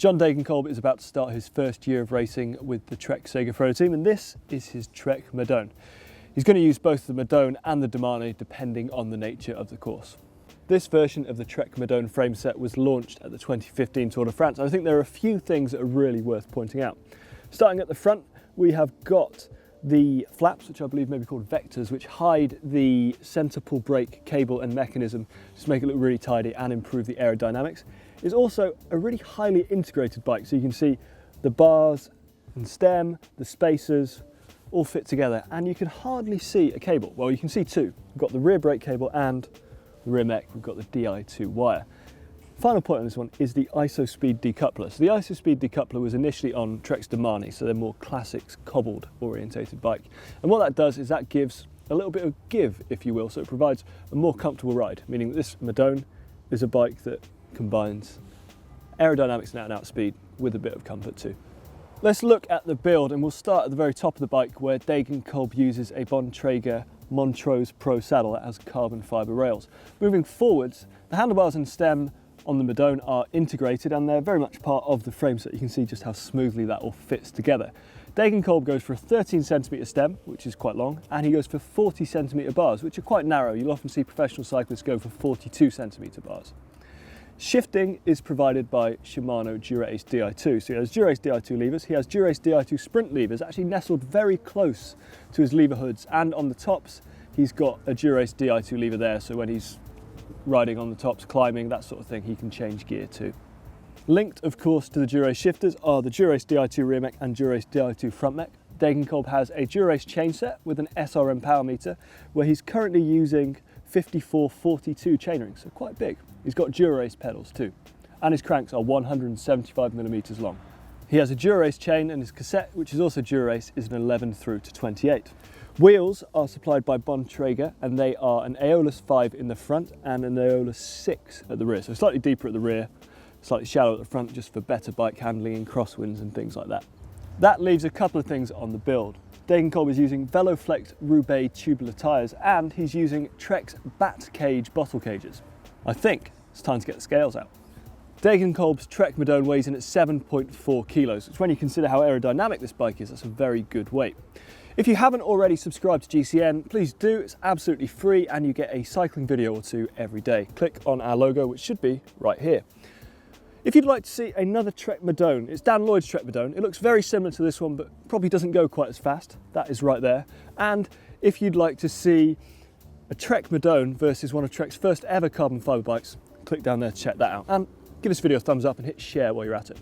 John Degenkolb is about to start his first year of racing with the Trek Segafredo team, and this is his Trek Madone. He's going to use both the Madone and the Domane depending on the nature of the course. This version of the Trek Madone frame set was launched at the 2015 Tour de France. I think there are a few things that are really worth pointing out. Starting at the front, we have got the flaps, which I believe may be called vectors, which hide the centre pull brake cable and mechanism just to make it look really tidy and improve the aerodynamics. It's also a really highly integrated bike, so you can see the bars and stem, the spacers, all fit together, and you can hardly see a cable. Well, you can see two. We've got the rear brake cable and the rear mech, we've got the Di2 wire. Final point on this one is the ISO-speed decoupler. So the ISO-speed decoupler was initially on Trek's Domane, so they're more classics, cobbled orientated bike. And what that does is that gives a little bit of give, if you will, so it provides a more comfortable ride, meaning that this Madone is a bike that combines aerodynamics and out-and-out speed with a bit of comfort too. Let's look at the build, and we'll start at the very top of the bike where Degenkolb uses a Bontrager Montrose Pro saddle that has carbon fibre rails. Moving forwards, the handlebars and stem on the Madone are integrated and they're very much part of the frame set. You can see just how smoothly that all fits together. Degenkolb goes for a 13cm stem, which is quite long, and he goes for 40cm bars, which are quite narrow. You'll often see professional cyclists go for 42cm bars. Shifting is provided by Shimano Dura Di2. So he has Dura Di2 levers, he has Dura Di2 sprint levers, actually nestled very close to his lever hoods, and on the tops he's got a Dura Di2 lever there, so when he's riding on the tops, climbing, that sort of thing, he can change gear too. Linked, of course, to the Dura shifters are the Dura Di2 rear mech and Dura Di2 front mech. Degenkolb has a Dura chain set with an SRM power meter, where he's currently using 5442 chainring, so quite big. He's got Dura pedals too, and his cranks are 175mm long. He has a Dura chain, and his cassette, which is also Dura, is an 11 through to 28. Wheels are supplied by Bontrager, and they are an Aeolus 5 in the front and an Aeolus 6 at the rear, so slightly deeper at the rear, slightly shallow at the front, just for better bike handling in crosswinds and things like that. That leaves a couple of things on the build. Degenkolb is using Veloflex Roubaix tubular tyres, and he's using Trek's bat cage bottle cages. I think it's time to get the scales out. Degenkolb's Trek Madone weighs in at 7.4 kilos, which when you consider how aerodynamic this bike is, that's a very good weight. If you haven't already subscribed to GCN, please do, it's absolutely free and you get a cycling video or two every day. Click on our logo, which should be right here. If you'd like to see another Trek Madone, it's Dan Lloyd's Trek Madone. It looks very similar to this one, but probably doesn't go quite as fast. That is right there. And if you'd like to see a Trek Madone versus one of Trek's first ever carbon fibre bikes, click down there to check that out. And give this video a thumbs up and hit share while you're at it.